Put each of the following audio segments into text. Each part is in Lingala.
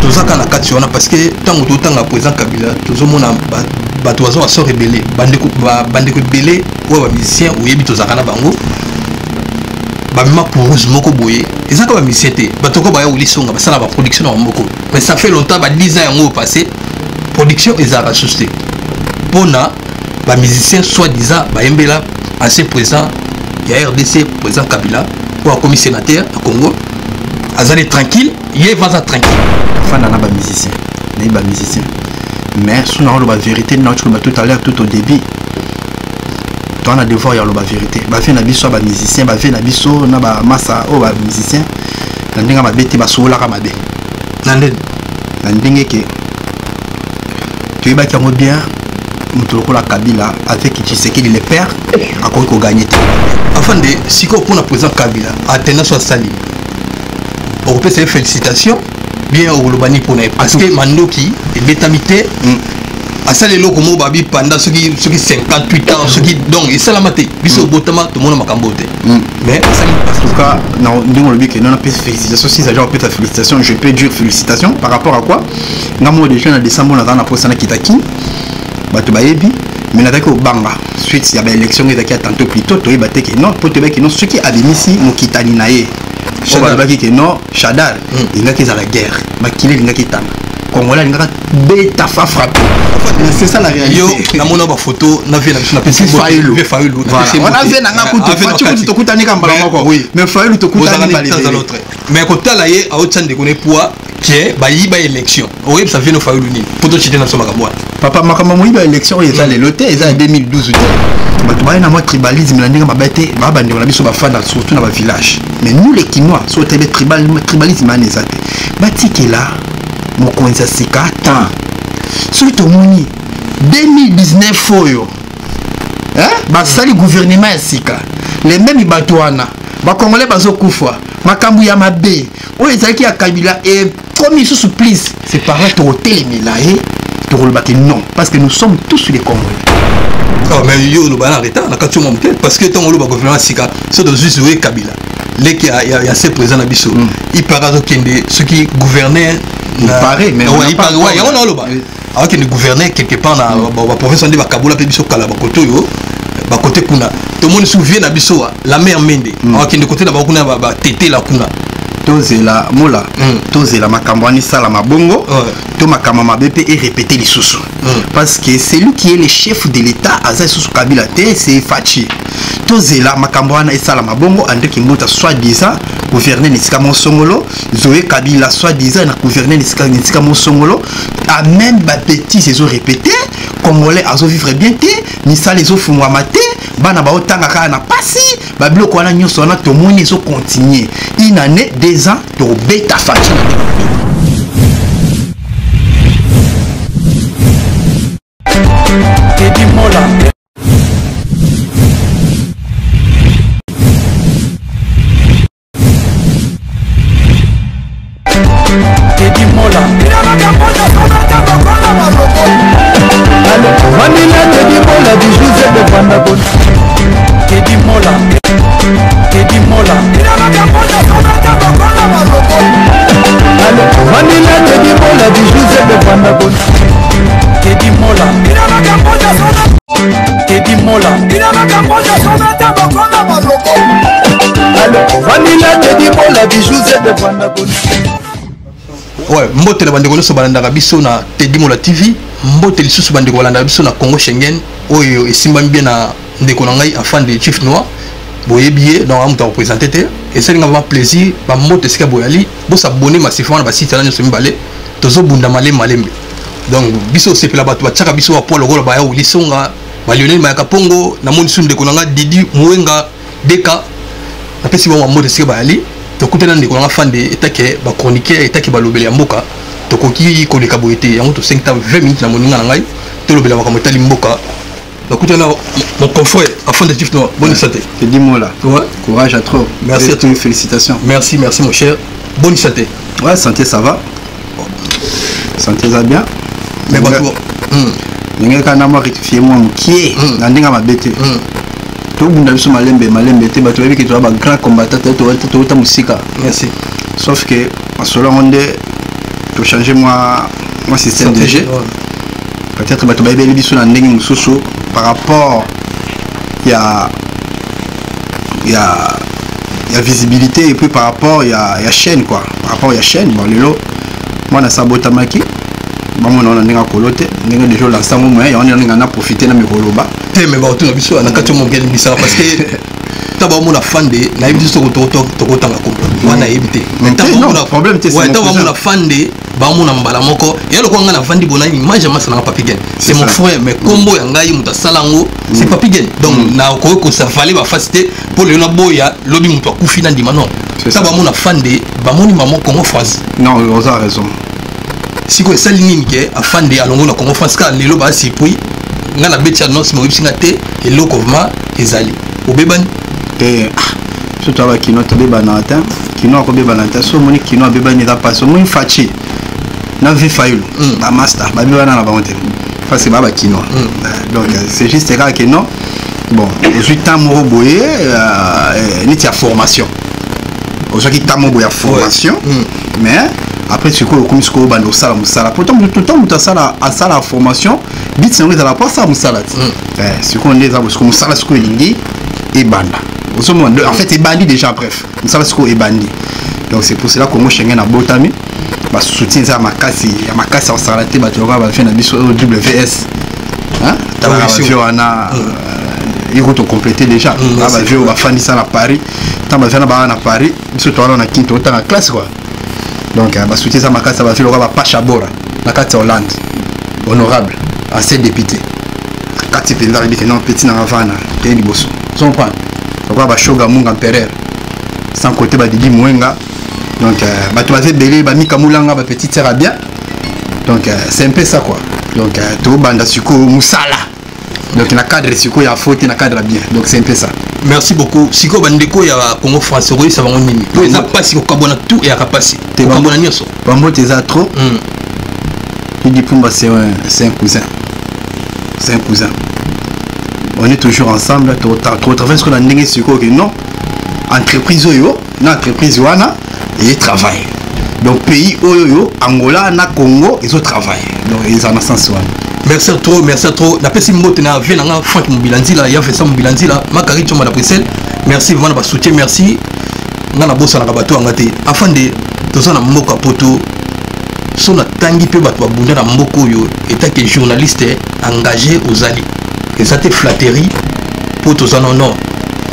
tozaka na kati wana parce que tango totanga président Kabila tozomona bato bazo so rebelle bandeko ebele oyo ba musicien oyebi tozaka na bango bamema pour moko boye ezaka ba musicien te batoko baya ulisonga basala ba production na moko mais ça fait longtemps ba 10 ans yango passé production ezaka susté pona ba musicien soi-disant bayembela ancien président ya RDC président Kabila pour comme sénateur à Congo azali tranquille il va tranquille fana na ba musicien na ba musicien mais sous la vérité non tu tout à l'heure tout au début tu as devoir y avoir la vérité ba fait na biso ba musicien ba fait na biso na ba massa o ba musicien na ndinga ba beti ba sola ka mabe na ndinga ke tu ba ki bien mutoko la Kabila avec Tshisekedi le père a ko gagner afin de siko pour la président Kabila atteindre soit sali on peut se félicitations bien au Lobani pour parce que Mandoki et Betamité à ça les locaux babi pendant ceux qui 58 ans ceux qui donc et ça la maté biso botama tout le monde makambote mais en tout cas non ndingo lobi que non on peut félicitations si ça genre peut ta félicitations je peux dire félicitations par rapport à quoi ngamo déjà en décembre on a dans la posana kitaki bato bayebi mais na tako banga suite il y a élection qui a tantôt plus tôt to baté que non pour te que non ceux qui abimisi mokitani naye Shadar baki que non Shadar il y a qui à la guerre makile il y a qui tana Congolais il y a beta fa frappé c'est ça la réalité yo na mona ba photo na vie na biso na pesi Fayulu on a vu na ngakutu to kutani kamba moko mais Fayulu to kutani balé mais ko tala ye a otande ko ne poids que ba yiba élection oui ça vient no Fayulu ni poto chité na soma kabwa papa makama moyiba élection ils a les lotés ils a 2012 bato baye na moi tribalisme na ndinga mabete ba bandeko na biso ba fanda surtout na ba village mais nous les Kinois so tebe tribalisme anezate batikela mokonzi sika tant surtout moni 2019 oyo basali gouvernement ya sika les mêmes bato wana ba congolais bazokufa makambu ya mabe oyo ezalaki ya Kabila et comme ils sous please c'est pareil to hotel milaé to rolbaki non parce que nous sommes tous les Congolais. Oh mais yo le bana retard na kati mon parce que tant le gouvernement sika so de juste jouer Kabila les qui a ces présents na biso il paraît que ceux qui gouvernaient pareil mais il paraît ouais on a le bas alors que le gouverneur quelque part na ba professeur de Bakabula pe biso kala ba koto yo ba côté kuna tout le monde se souvient na biso la mère Mende alors que de côté na ba kuna ba tété la kuna tozela mola tozela makambwani sala mabongo to makama BP et répéter les sous parce que c'est lui qui est le chef de l'état Aza sous Kabila té c'est Fachi tozela makambwana et sala mabongo ande kimbota soi-disant gouverner nisika monsongolo Zoé Kabila soi-disant na gouverner nisika monsongolo a même ba petit ces ont répété congolais azo vivre bien té ni ça les ofungwa maté bana ba otanga ka na pasi ba biloko wana nyoso na to moni zo continuer une année 2 ans to beta Fachi Teddy Mola Teddy Mola Vanilla Teddy Mola du Joseph de Vandabon Teddy Mola Teddy Mola Vanilla Teddy Mola du Joseph de Vandabon Teddy Mola Teddy Mola Vanilla Teddy Mola du Joseph de Vandabon ouais mbote la bandeko so balanda biso na Teddy Mola TV mbote lisusu bandeko balanda biso na Congo Schengen oyo esimbami bien na ndeko na ngai afin de Chief Noir boyebié donc amuta représenter te et c'est vraiment plaisir ba mbote sika boyali bo s'abonner massivement na ba site na so mbale tozo bunda malembe donc biso sepela bato ba tchaka biso wa lokola ba ya ulisonga ba Lionel Mayaka Pongo na moni sunde konanga Didi Mwenga Deka na pesi ba mbote sika bayali tokutana ndeko na fan de etake ba chroniqueur etake ba lobele ya mboka tokoki koleka boyete yango to 5 temps 20 minutes na moninga na ngai to lobela ba kamotali mboka tokutana mon confrère afin de Chief Noir bonne santé Teddy Mola ouais courage à trop merci à tous félicitations merci mon cher bonne santé ouais santé ça va santé ça bien mais bah ninga kana mo rectifier moi mkié na ndinga mabete to bunda biso malembe te bato yebi ke to ba grand combattant to ta musika merci sauf que masolo monde to changer moi système de jeu. Peut-être bato baibeli biso na ndenge mususu par rapport il y a visibilité et puis par rapport il y a chaîne quoi. Par rapport il y a chaîne bon lelo moi na sabotamaki ba mona na ndenge kolote ndenge déjà l'ensemble moi on a profiter na mikoloba te mais ba to biso na kati mo ngeli bisala parce que taba mona fande na yebi so to tanga ko wana yebite non problème te c'est taba mona fande ba mona mbala moko ya lo ko ngana fandi bona image masala papigen c'est mon frère mais combo ya ngai muta salango c'est papigen donc na ko ça fallait ba faciliter pour le boya lobi muta kufina ndima non taba mona fande ba moni maman Congo France non vous avez raison si ko sali nini ke afande alongo na Congo France ka lelo ba si puis ngana beti annonce mo ibsinga te et lokovma ezali obebani et surtout avec kino to bebana ata kino ko bebana ata so moni kino bebani da paso mo fachi na vi fayulu ba master ba bebana na ba monte parce que ba kino donc c'est juste là que non bon aujourd'hui temps mo boye ni tia formation aujourd'hui temps mo boya formation mais après tu ko comme ce ko bando sala musala pourtant tout le temps muta sala à sala formation bit c'est on est à la pas ça musala ce qu'on est à ce qu'on musala ce ko lingi et banda en fait c'est bandit déjà bref musala ce ko est bandit donc c'est pour cela que moi Schengen a botami ba soutien ça makasi au salate ba tu va faire na biso WS hein ta va faire na il faut compléter déjà va faire va faire ça à Paris tant va faire na Paris biso to na quinto temps classe quoi donc ba soutien ça makasi va faire va Pacha Bora na carte Hollande honorable ancien député kati pendant que non petit na Havana et liboso on prend donc va Shoga Munga Empereur sans côté ba Didi Mwenga donc tu vas belé ba Mika Mulanga ba petite sœur bien donc c'est un peu ça quoi donc to banda suko musala donc na cadre suko ya faute na cadre bien donc c'est un peu ça merci beaucoup siko bandeko ya Congo France ko ça va nini to eza pasi ko kabona tout et ya kapasi te kabona nyoso bambo teza trop Didi Pumba c'est un cousin on est toujours ensemble trop travailler ce qu'on a ndenge suko que non entreprise oyo na entreprise wana et travail donc pays oyo Angola na Congo ils ont travaillé donc ils en sens wana merci à trop na pesi mbote na vient nga Frank Mubilanzila ya fait ça Mubilanzila makari choma na Bruxelles merci vraiment ba soutien merci nga na bossa na bato ngate afin de toza na mboka poto so na tangi pe bato babunda na mboko yo état que journaliste engagé aux alliés et ça te flatterie pour toza non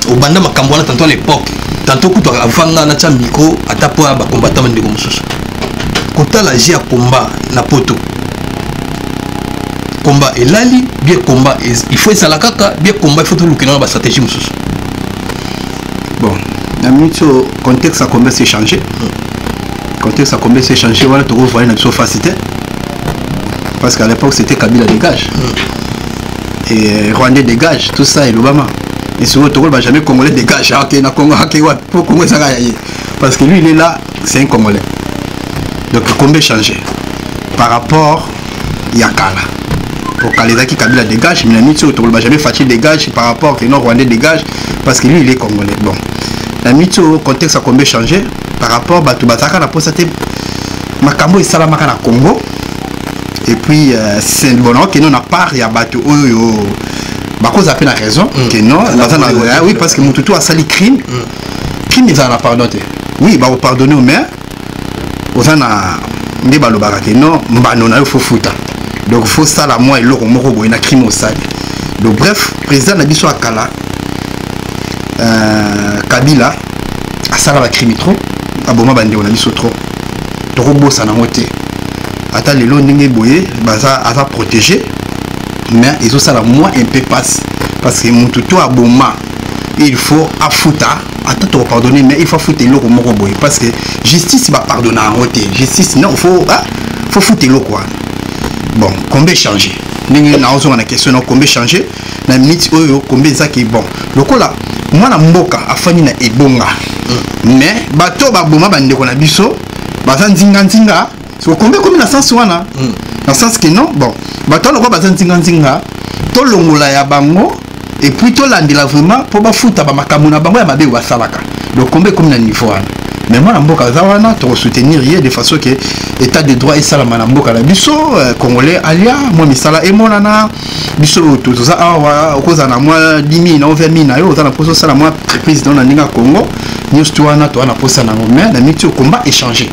au banda makambo na tantôt à l'époque tantôt kuto avanga na cha micro atapo ba combattant ndeko mususu kotala ji ya combat na poto combat elali bien combat il faut ça la kaka bien combat il faut tout le na ba stratégie mususu bon na mito contexte a combat s'est changé voilà to voir na facilité parce qu'à l'époque c'était Kabila dégage et Rwandais dégage tout ça et l'Obama et sur le Togo va jamais congolais dégage OK na Congo OK ouais pour Congo ça parce que lui il est là c'est un congolais donc combien changé par rapport Yakala au Kaleza qui Kabila dégage mais la sur le Togo va jamais Fachi dégage par rapport que non Rwandais dégage parce que lui il est congolais bon la mito contexte a combien changé par rapport batu bataka na posate makambo et salamaka na Congo et puis c'est bon OK non à part il y a batu oyo bah cause appelle la raison que non oui parce que mon toutou a sali crime ils en a pardonné oui bah vous pardonner au maire aux en a des balobara que non mbano il faut fouta donc faut ça la moi et l'euro moko boy na crime au sali donc bref président na biso akala Kabila a sala ba crime trop aboma bande on a biso trop to bossa na moté ata lelo ndenge boye baza ata protégé mais ils ont ça la moins un peu passe parce que mon tuto a boma il faut afouta attends te pardonner mais il faut fouter l'eau comme boy parce que justice va pardonner en côté justice non faut fouter l'eau quoi bon combien changer ndenge na ozo na question combien changer na minute oyo combien ça qui est bon lokola moi na mboka afani na ebonga mais bato ba boma bande ko na biso baza nzinga so combien comme na sens wana na sens que non bon bato lokwa baza nzinga to longola ya bango et puis to landela vraiment pour bafuta ba makambo na bango ya mabe wa salaka donc combien comme na niveau wana mais moi na mboka zawana to soutenir hier de façon que état de droit et salama na mboka la biso congolais alia moi misala et monana biso to za awa okoza na moi 10 000 na 20 000 na yo za na poso sala moi président na ninga Congo news to wana to na posa na ngomé na miti combat échanger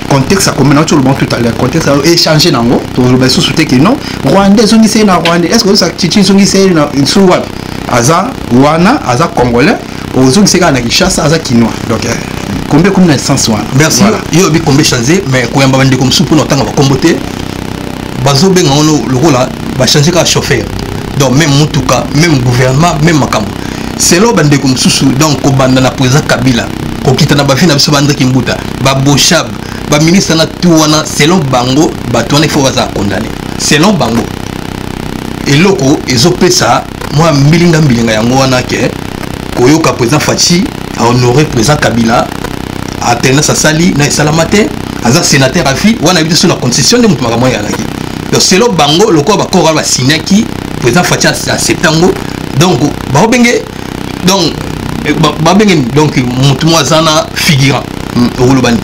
contexte à combien tout le monde tout à l'heure contexte à échanger nango to le sous soutenir que non rwandais zongi c'est na rwandais est-ce que ça titi zongi c'est na sous wap aza wana aza congolais ozongi c'est na Kinshasa aza kinois donc combien comme na sens wana merci voilà. Yo bi combien changer mais ko yamba bande comme soupe no tanga ba kombote bazo benga ono le rôle ba changer ka chauffeur donc même mutuka même gouvernement même makambo c'est là bande comme sousu donc ko banda na président Kabila ko kita na ba fina biso bande kimbuta ba boshab ba ministre na tuwana selon bango ba tuwana faut baza condamner selon bango et loko ezopesa moi mbilinga yango wana ke koyoka président Fachi a honoré président Kabila a tenu sa sali na salamate aza sénateur afi wana habite sur la concession de mutu makamwa yalaki donc selon bango loko ba kora ba signaki président Fachi a septembre donc ba benge donc ba benge donc mutu mo azana figurant au lobani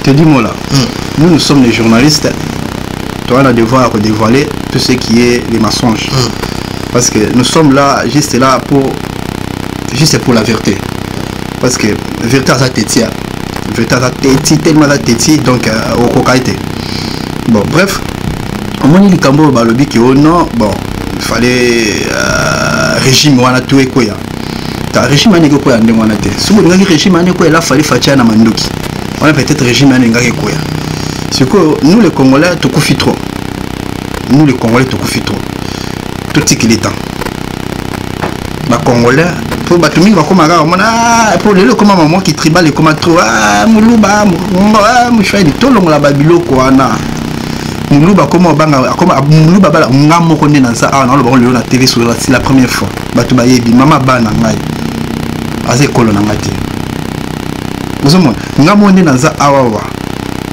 te dis moi là nous sommes les journalistes toi on a devoir dévoiler tout ce qui est les mensonges parce que nous sommes là juste pour la vérité parce que vérité à sa tête tellement à tête donc au cocaïté bon bref au moins il cambo balobi que oh non bon il fallait régime wana tout et quoi ta régime ane ko ya ndengwana te subu ngaki régime ane ko la fallait fatia na mandoki on a peut-être régime ane ngaki ko ya c'est que nous les Congolais tout confie trop nous les Congolais tout confie trop tout ce qu'il est temps ba Congolais pour ba tumi ba koma ga mona pour le comme maman qui tribal et comme trop muluba mo chwa ni tolongo la babilo ko ana muluba comme banga comme muluba bala ngamo ko ndena sa ana lo ba le na télé sur la première fois ba to ba yebi mama bana ngai aze kolo na ngati ozomo ngamo ndena za awawa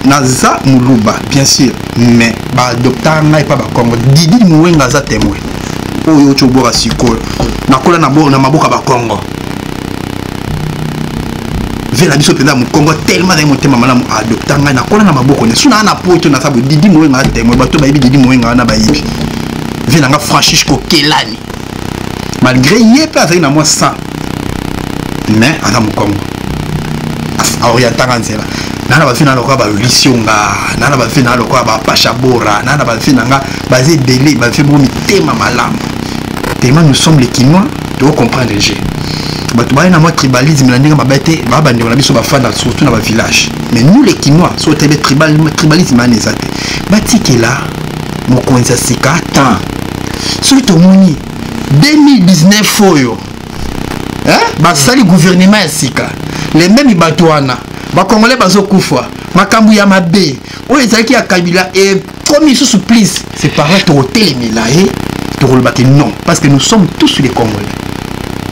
naza muluba bien sûr mais ba docteur ngai pa ba Congo didi muwenga za témoin oyo chobora siko nakola na maboka ba Congo vela biso penda mu Congo tellement de motema malamu adopta ngai nakola na maboko ne suna na poto na sabu didi muwenga za témoin bato ba yibi didi muwenga na ba yibi vela nga Francisco Kelani malgré yepe azali na moi 100 mais ana mu Congo orientanga nzela nana ba fina lokwa ba lisionga nana ba fina lokwa ba pachabora nana ba fina nga basé délai ba fait bon tema malamu tellement nous sommes les Kinois tu comprendre les jeux bato ba na moi tribalisme la ndinga mabete ba bande na biso ba fanda surtout na ba village mais nous les Kinois so tebe tribalisme anezate batikela mokonza sika tant surtout moni 2019 oyo ba sali gouvernement ya sika les mêmes batouana ba congolais bazo kufa makambu ya mabe o ezaki ya Kabila et comme sous please c'est par là to hôtel milaé to rolbaki non parce que nous sommes tous les Congolais.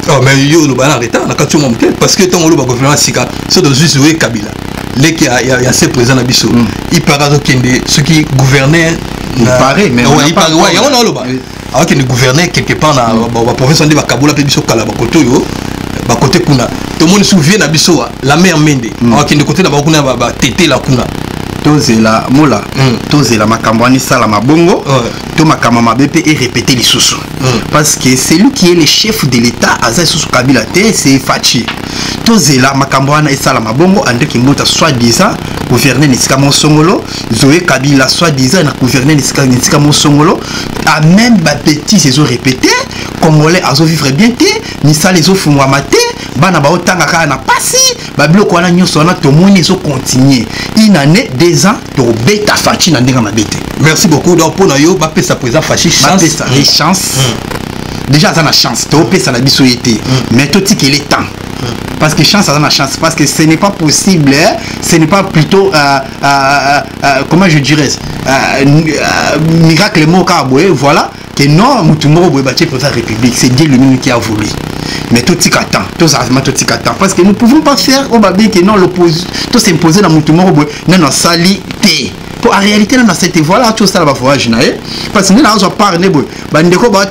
Oh mais yo le bana retard na katu monte parce que ton lo ba gouvernement sika so de juste oui Kabila les qui a ces présents na biso il paraît kende ceux qui gouvernaient pareil mais il paraît ouais on a lo ba alors que le gouverneur quelque part na ba province de Bakabula pe biso kala ba koto yo ba côté kuna tout le monde se souvient na biso la mère Mende alors que de côté na ba kuna ba tété la kuna tozela mola tozela makambo ani sala mabongo to makama mabepe et répéter les sous parce que c'est lui qui est le chef de l'état aza sous Kabila te c'est Fachi tozela makambo ana sala mabongo ande kimbuta soi-disant gouverner nisika monsongolo Zoé Kabila soi-disant na gouverner nisika monsongolo a même ba petit ces ont répété congolais azo vivre bien te ni ça les ofungwa maté bana ba otanga ka na pasi ba biloko wana nyoso na to moni zo continuer une année 2 ans to beta Fachi na ndinga mabete. Merci beaucoup donc pour yo ba pesa présent Fachi chance les chance déjà ça na chance to pesa la biso été mais tout ti qu'il est temps parce que chance ça na chance parce que ce n'est pas possible ce n'est pas plutôt comment je dirais miracle moka voilà que non mutumoro boye batie pour sa république c'est Dieu lui-même qui a voulu mais tout tika temps tout ça tout tika temps parce que nous pouvons pas faire au babé que non l'opposition tout s'imposer dans mutumoro boye non non sali T. Pour en réalité, dans cette voilà, tout ça, va voyage. Parce que nous avons parlé, bandeko, ouais,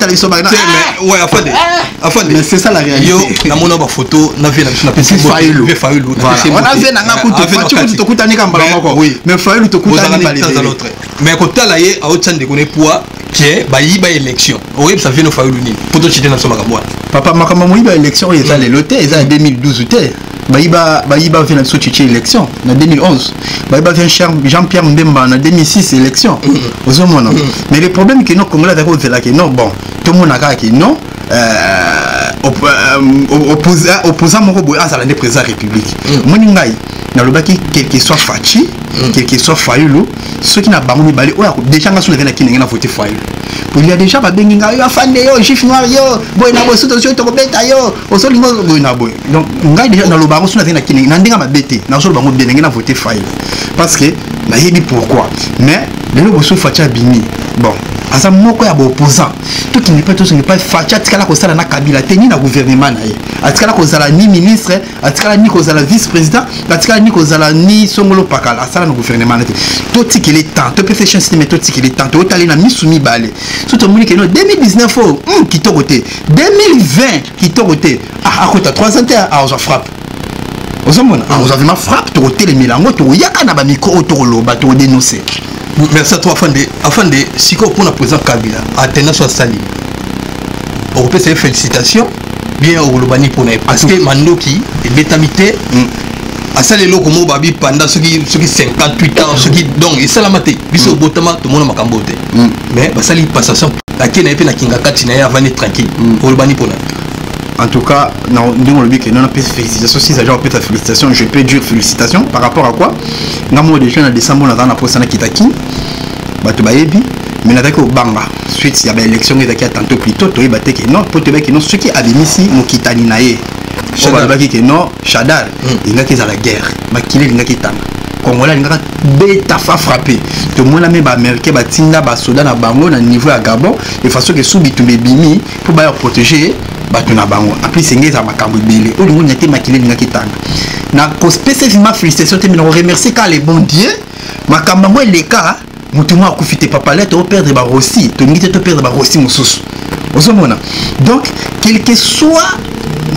mais c'est ça la réalité. Yo, na mona ba photo, na vie na pesi Faïlou. Faïlou. On a vu na kutu, tu te kutani kambala moko. Oui, mais Faïlou te kutani pas les autres. Mais quand tu as laé à autant de connaître poids que ba yi ba élection. Oui, ça vient no Faïlou ni. Poto chité na soma kamwa. Papa makamamo yi ba élection, ils allaient loter, ils allaient 2012 té. Baïba vient de sortir élection en 2011. Baïba vient Jean-Pierre Mbemba en 2006 élection. Mais le problème est que nous Congolais avons fait là que non bon tout le monde a dit non opposant mon robot à la président de la République. Moningai dans le baki quel que soit Fachi, quel que soit Faïlou, ceux qui n'a pas mis balé déjà na sur les qui n'a voté Faïlou. Il y a déjà pas benginga yo afande yo juif noir yo boy na boso to to beta yo osolingo boy na boy. Donc ngai déjà dans le baro sur la qui n'a ndinga mabete na so bango benginga na voté Faïlou. Parce que na yebi pourquoi. Mais le boso Fachi bini. Bon, asa moko ya opposant. Tout qui n'est pas tout ce n'est pas Fachi atikala ko sala na Kabila teni na gouvernement na ye. Atikala ko sala ni ministre, atikala ni ko sala vice-président, atikala ni ko sala ni Songolo Pakala, sala na gouvernement na te. Tout qui est temps, tout peut faire système tout qui est temps, tout aller na misumi balé. Surtout moni que no 2019 qui to côté, 2020 qui to côté. Ah à côté 3 ans ah on frappe. On vraiment frappe to côté les milango to yaka na ba micro to loba to dénoncer. Merci à toi afin de si pour la président Kabila atteindre son sali. On peut se félicitations bien au Lobani pour nous parce que Mandoki et Betamité à ça les locaux mo babi pendant ceux qui 58 ans ceux qui donc et ça la maté biso botama tout le monde makambote mais bah ça li passation la qui n'a pas na kinga katina ya vani tranquille au Lobani pour nous. En tout cas, non, nous le que non peut félicitations. Si ça peut être félicitations, je peux dire félicitations par rapport à quoi? Nous moi déjà en décembre on a dans la kitaki, bato bayebi, mais n'a au banga. Suite il y avait élection qui était tantôt plus tôt, toi baté que non, pour te dire que non ceux qui avaient mis ici mon kitani naé. On va dire que non, Chadar, il y a qui à la guerre, makile il y a qui tana. Congolais il y a bêta fa frappé. Tout le monde a mis ba américain ba tinda ba soda na bango na niveau à Gabon de façon que sous bitumé bimi pour ba protéger batuna bango après c'est ngeza makambo belé o lingo nyate makile linga kitanga na ko spécifiquement félicitations te me remercier car les bon Dieu makambo mo les cas mutu mo akufite papa là to perdre ba Rossi to ngite to perdre ba Rossi mususu osomona donc quel que soit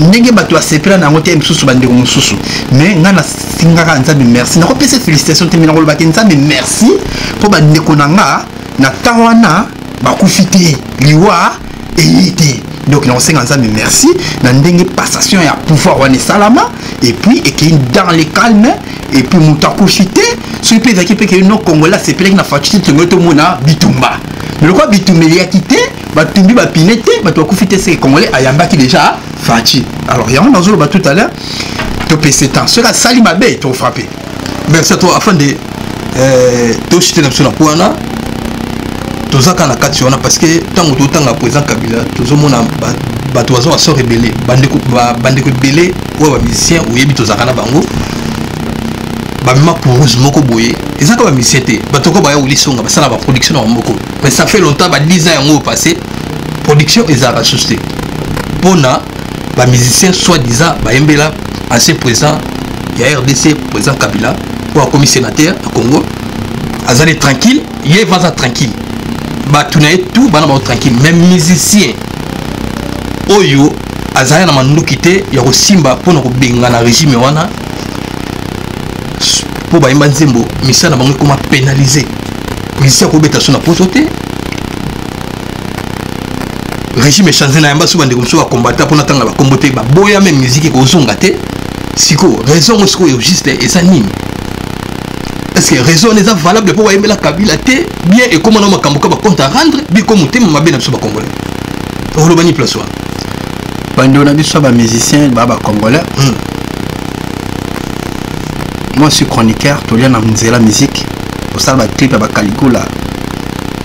ndenge bato asepela na ngote mususu bandeko mususu mais ngana singaka nzambe merci na ko pesa félicitations te me ngolo ba nzambe merci pour bandeko nanga na tawana bakufite liwa et donc on sait ensemble merci dans une passation et à pouvoir on est salama et puis et qui dans les calmes et puis moutakou chité ce pays qui peut que nos Congolais c'est plein na facilité tout mona bitumba mais le quoi bitumba il a quitté batumbi ba pinete batou fité c'est Congolais ayamba qui déjà fachi alors il y a un dans le tout à l'heure to PC temps cela sali mabe to frappé merci à toi afin de to chité na sona poana tozaka na kati wana parce que tango totanga président Kabila tozomona bato bazo aso rebelle bandeko rebelle ou ba musicien ou yebi tozaka na bango ba mema pour moko boye ezaka ba musicien te bato ko ba ya ulisonga basala ba production na moko mais ça fait longtemps ba 10 ans yango passé production ezaka susté pona ba musicien soi-disant ba yembela ancien président ya RDC président Kabila ou a commis sénateur à Congo azali tranquille yé va tranquille bah tu n'as tout bah non tranquille même musicien oyo azaya na mandu kité ya kosimba pour nous benga na régime wana pour ba imba nzembo misa na bango comment pénaliser musicien ko beta sona posoté régime changé na yamba souvent de comme ça combattre pour natanga ba combattre ba boya même musique ko zonga te siko raison siko est juste et ça nini. Est-ce que raison n'est pas valable pour aimer la Kabila té bien et comment on m'a compte à rendre bien comme thème m'a bien absolument congolais. On le bani place. Bando na biso ba musicien ba congolais. Moi je suis chroniqueur, tolien na la musique. Pour ça ba clip ba Caligula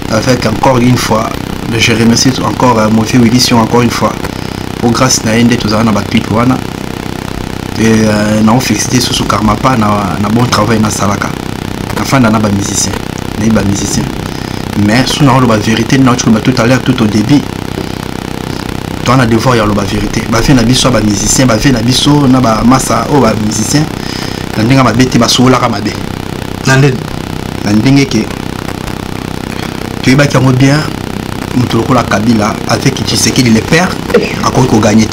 avec encore une fois je remercie encore Mofi Willision encore une fois. Pour grâce na ende tous na ba clip wana. Et na on féliciter sous karma pas na bon travail na salaka. Enfin na ba musicien mais sous la vérité na tout à l'heure tout au début toi on a devoir y a la vérité ba fait na biso ba musicien ba fait na biso na ba massa o ba musicien na ndinga ba bete ba sola ka mabe ndenge ke tu es qui bien la Kabila avec Tshisekedi le père à quoi qu'on gagne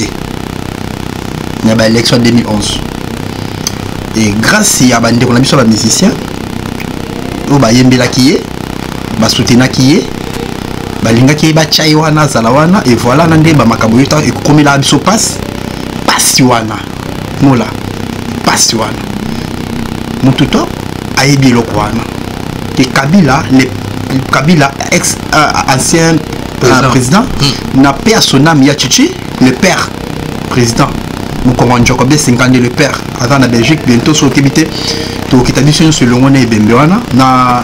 il y a l'élection 2011 et grâce à bande on a mis sur la musicien au ba yembela qui est ba soutenir qui est ba linga qui est ba chaiwana zalawana et voilà nande ba makaboyota et comme la biso passe wana mola passe wana mututo ayebi lokwana que Kabila ex ancien président n'a pas son âme Yachichi le père président nous commandons comme 50 le père avant la Belgique bientôt sur Kibité to kitabission sur le ngone bembewana na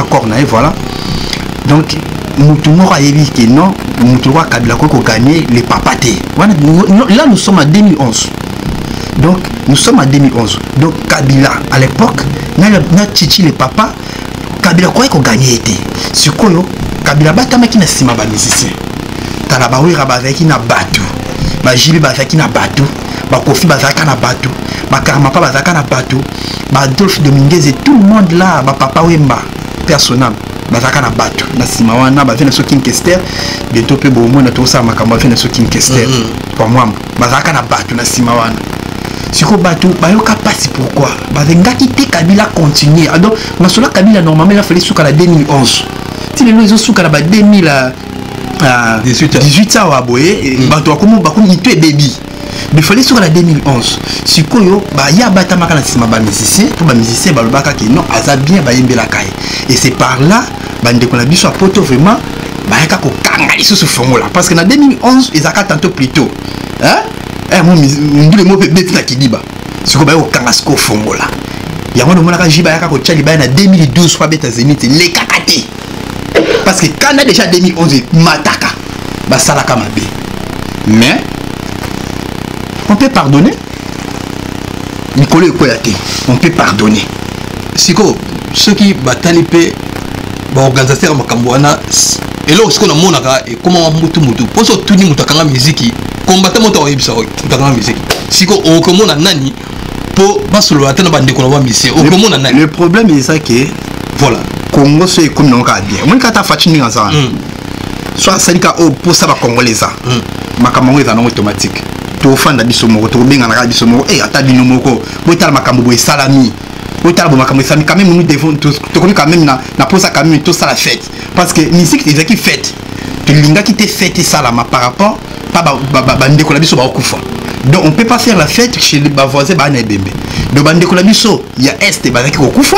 corna et voilà donc mutu moko ayebi que non mutu wa Kabila ko gagner les papatés là nous sommes en 2011 donc nous sommes en 2011 donc Kabila à l'époque na Chichi le papa Kabila ko gagner été sikoyo Kabila batama ki na sima ba musicien tala ba wira ba avec na batu ba jibi ba avec na batu ba Kofi ba avec na batu ba Karma pa ba avec na batu ba Adolphe Dominguez et tout le monde là ba papa Wemba personnel ba avec na batu na sima wana ba vena so King Kester bientôt pe bo mo na to sa makambo vena so King Kester pour moi ba avec na batu na sima wana siko batu ba yoka pasi pourquoi ba venga quitter Kabila continuer donc na sola Kabila normalement il a fallu souka la 2011 si les gens souka la 2018 ça wa boye bato akomo bakomi ito baby mais fallait souka la 2011 siko yo ba ya bata makana sima ba musicien pour ba musicien ba lobaka ke non aza bien ba yembela kai et c'est par là ba ndeko na biso apoto vraiment ba yaka ko kanga lisusu fongola parce que na 2011 ils aka tantôt plus tôt hein mon ndule mo pe beti na kidiba siko ba yo kanga sko fongola yango no mona ka jiba yaka ko tchali ba na 2012 soit beta zenith les kakati parce que quand on a déjà 2011 mataka ba salaka mabe mais on peut pardonner Nicolas Koyate on peut pardonner siko ceux qui batali pe ba organisateur makambo wana et là ce qu'on a monaka et comment mutu pour ça tout ni mutakanga musique combattant moto wa yebisa mutakanga musique siko on komona nani pour basolo atana bande ko na mission on komona nani le problème est ça que voilà Congo c'est comme non ka bien moi quand fatini ngasa soit salika au pour ça ba congolais ça makambo eza non automatique to fanda biso moko to benga na biso moko ata bino moko botal makambo boy salami botal makambo salami quand même nous devons to quand même na posa quand même tout ça la fête parce que musique c'est qui fête to linga qui te fête ça là par rapport pas ba ndeko la biso ba okufa donc on peut pas faire la fête chez les voisins ba na ebembe donc ba ndeko la biso ya est ba ki okufa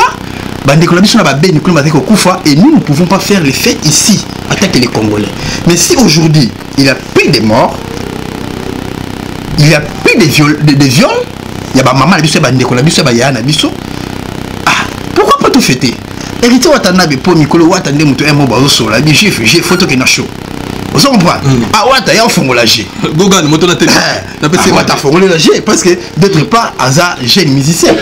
ba ndeko la biso na ba ben ko ba ki okufa et nous ne pouvons pas faire les fêtes ici en tant que les Congolais mais si aujourd'hui il y a plus de morts il y a plus de viols il y a ba maman la biso ba ndeko la biso ba ya na biso pourquoi pas tout fêter hérité watana be po mikolo watande muto un moba osola bi j'ai photo que na show vous comprenez wata ya fongola G gogan moto na télé na pese wata fongola G parce que d'autre part aza jeune musicien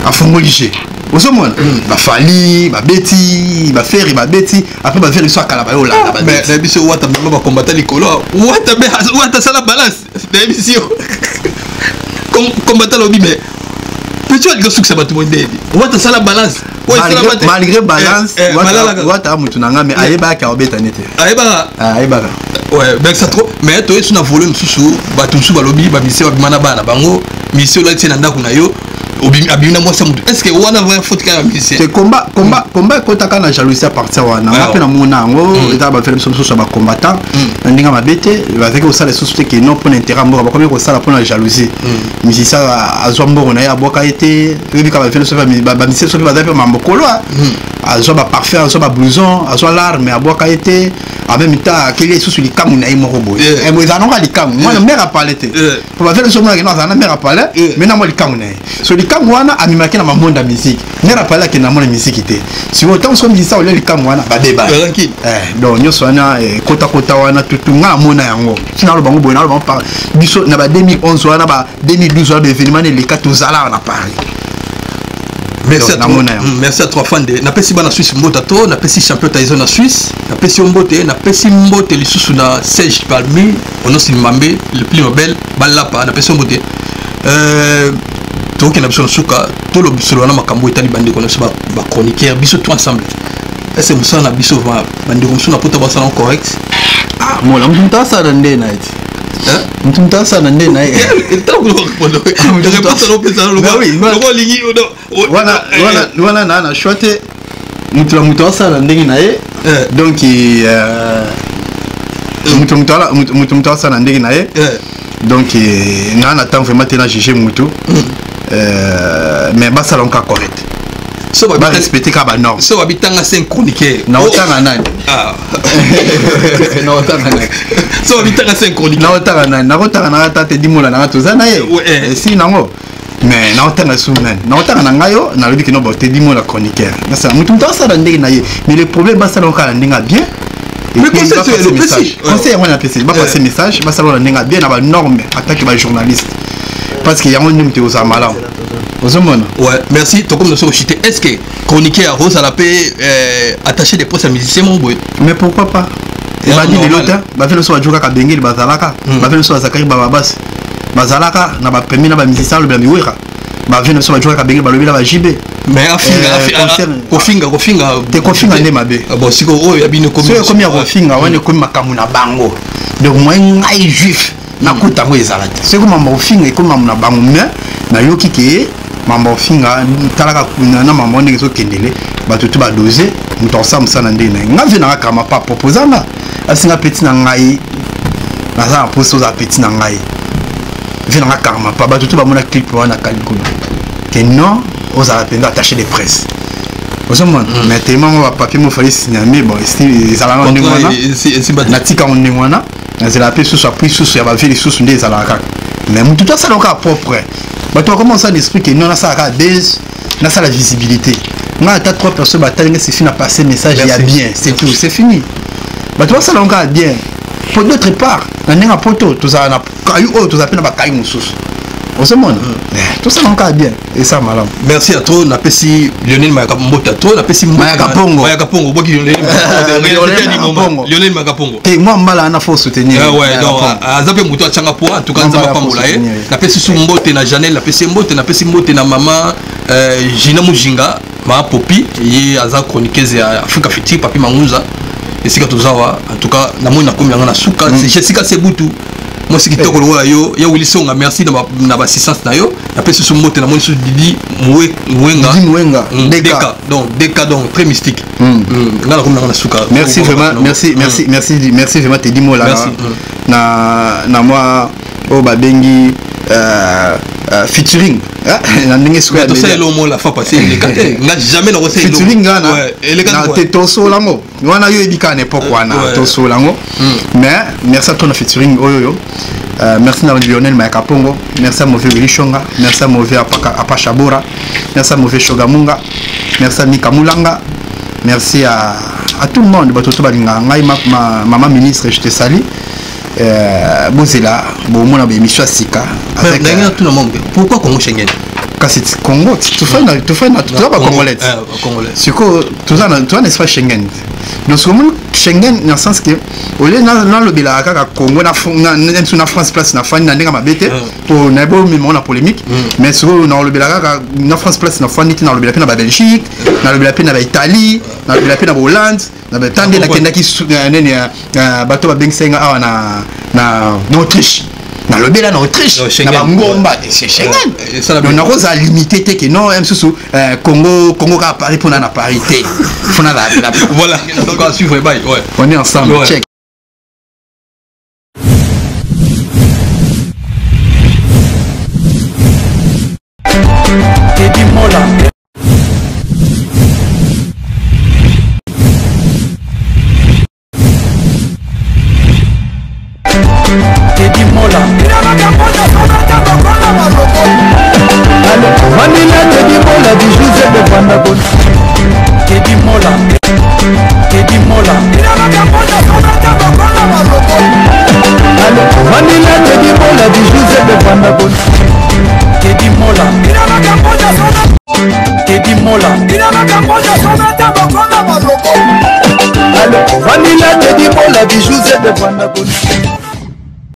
a fongoli G vous comprenez ba fali ba beti ba faire ba beti après ba faire soit kala ba yola ba mais na biso wata ba combattre likolo wata sala balance na biso combattre lobi mais petit watu succès ba tout monde wata sala balance malgré balance wata mutu nanga mais ayeba ka obeta nete ayeba ouais ben ça trop mais toi tu na volume sous ba tout sous ba lobi ba mission ba mana bana bango mission là c'est nanda kuna yo abina moi ça mutu est-ce que wana va faute ka mission c'est combat kotaka na jalousie à partir wana après na mona ngo eta ba faire sous ba combattant ndinga mabete avec au sala sous que non pour intérêt mbo ba comme ko sala pour la jalousie musicien azwa mbo na ya boka été puis ka ba faire ba mission so ba faire mambo koloa azwa ba parfait azwa ba blouson azwa l'arme a boka été en même temps qu'il est sous les kamu na imo robo et moi ça non ka likamu moi mère a parlé pour ba faire so mo na na mère a parlé mais na moi likamu na so likamu wana amimaki na mamonda musique mère a parlé que na mon musique était si autant so musicien ole likamu wana ba débat donc nyo swana kota wana tutunga mona yango sina lo bango boyna lo bango par biso na ba 2011 wana ba 2012 wana événement les 4 zala na Paris Merci à toi. Merci à toi fan de na pesi bana Suisse mbota to na pesi champion Tyson na Suisse na pesi mbote na pesi mbote lisusu na Serge Palmi onosi Mbambe le plus nobel balapa na pesi mbote to kina biso suka to lo biso na makambo etali bande ko na biso ba chroniqueur biso tout ensemble est-ce que musa na biso va bande ko musa na pota ba salon correct ah mola mtunta sana ndena eti mtunta sana ndena wana na choite mutu asala ndenge na ye donc mutu asala ndenge na ye donc nga na temps vraiment tena juger mutu mais basala encore correct so ba respecter ka ba norme so babitanga 5 chroniqueur na otanga nani na otanga nani so babitanga 5 chroniqueur na otanga nani na otanga na tate dimola na toza na ye si nango mais na otanga sumen na otanga na ngayo na lobi kino bote dimola chroniqueur nasa mutu mtasala ndenge na ye mais le problème basala encore ndenge bien mais conseil on a passé ba passer message basala ndenge bien na ba norme attaque ba journaliste parce que yango ndimte aux amala ouais, merci. Toi comme nous sommes chités, est-ce que chroniqueur Rose à la paix attaché des postes à musiciens mon boy? Mais pourquoi pas? Il m'a dit de l'autre, bah fait le soir Joka Kabengel Bazalaka, bah fait le soir Zakari Bababas, Bazalaka n'a pas permis la musicien le Blamiwera, bah fait le soir Joka Kabengel Balobi la JB. Mais kofinga te kofinga ne mabe. Bon siko oh ya bino comme comme ya kofinga wane comme makamuna bango. Donc moi ngai juif na kuta ngo ezalaki. C'est comme mama kofinga comme mamuna bango mais na yoki ke mamba ofinga talaka kuna na mamba ndenge so kendele bato tu ba doser muto ensemble sana ndene nga vena kama pa proposanga asinga petit na ngai na za poso za petit na ngai vena kama pa bato tu ba mona clip wana kalikuna que non aux appenda attaché de presse osomon mais tellement va papier mo fallait signer mais bon ils allons ndenge wana na tika ndenge wana na zela pe sous appui sous ya ba veli sous ndé zalaka mais muto to ça donc propre. Bah tu commences à l'esprit que non, ça a base, là ça la visibilité. Moi, t'as 3 personnes, bah t'as c'est fini à passer message, il y a bien, c'est tout, c'est fini. Bah tu vois ça l'on a bien. Pour d'autre part, on a un poteau, tout ça, on a caillou, tout ça, on a caillou sous. On se montre. Tout ça l'on a bien. Et ça, madame. Merci à toi, on a pessi Lionel Magapongo, on a pessi Magapongo. Magapongo, moi qui Lionel Magapongo. Et moi, mal à faut soutenir. Ouais, donc, à Zapé Mouto à Tchangapo, en tout cas, on a pas moulaé. La pessi Sumbote, na Janelle, la pessi Mbote, na maman Gina Mujinga, ma Popi, et à Zak chroniqueuse à Africa Fiti, Papi Manguza. Et c'est que tout ça, en tout cas, na moi, na comme na Souka, c'est Jessica Sebutu. Moi c'est qui te kolwa yo ya Wilson merci na ba assistance na yo après ce mbote na moi sur Didi Mwenga Deka donc très mystique ngala comme na suka merci vraiment merci vraiment te dimo là na moi au babengi featuring na ndenge square to c'est le mot la fois passée n'a jamais na recette featuring na toso lango wana yo ebika na époque wana toso lango mais merci à toi na featuring oyo merci à Lionel Magapongo, merci à Mové Wilishonga, merci à Mové Apachabora, merci à Mové Shogamunga, merci à Mika Moulanga, merci à tout le monde. Maman ministre, je te salue. Bozela, bon, on a une émission à Sika. Tout le monde. Pourquoi Congo Schengen? Kasi Congo, tu fais pas congolais. C'est que tu as un espace Schengen. Donc Schengen dans le sens que au lieu dans le Belaka Congo na France place na fani na ndenge mabete pour na bo mi na polémique mais sur dans le Belaka na France place na fani na le Belaka na Belgique na le Belaka na Italie na le Belaka na Hollande na betande na kenda ki nene bato ba bengsenga awa na Autriche. Dans le Béla, en Autriche, c'est Schengen. On a cosa limité que non, Congo a Paris pour la parité. Voilà, donc on suivre ouais. On est ensemble. Check. Vanilla Teddy Mola du Joseph de Vandabon. Teddy Mola Vanilla Teddy Mola du Joseph de Vandabon. Teddy Mola Mola Vanilla Teddy Mola bijou zede banda boni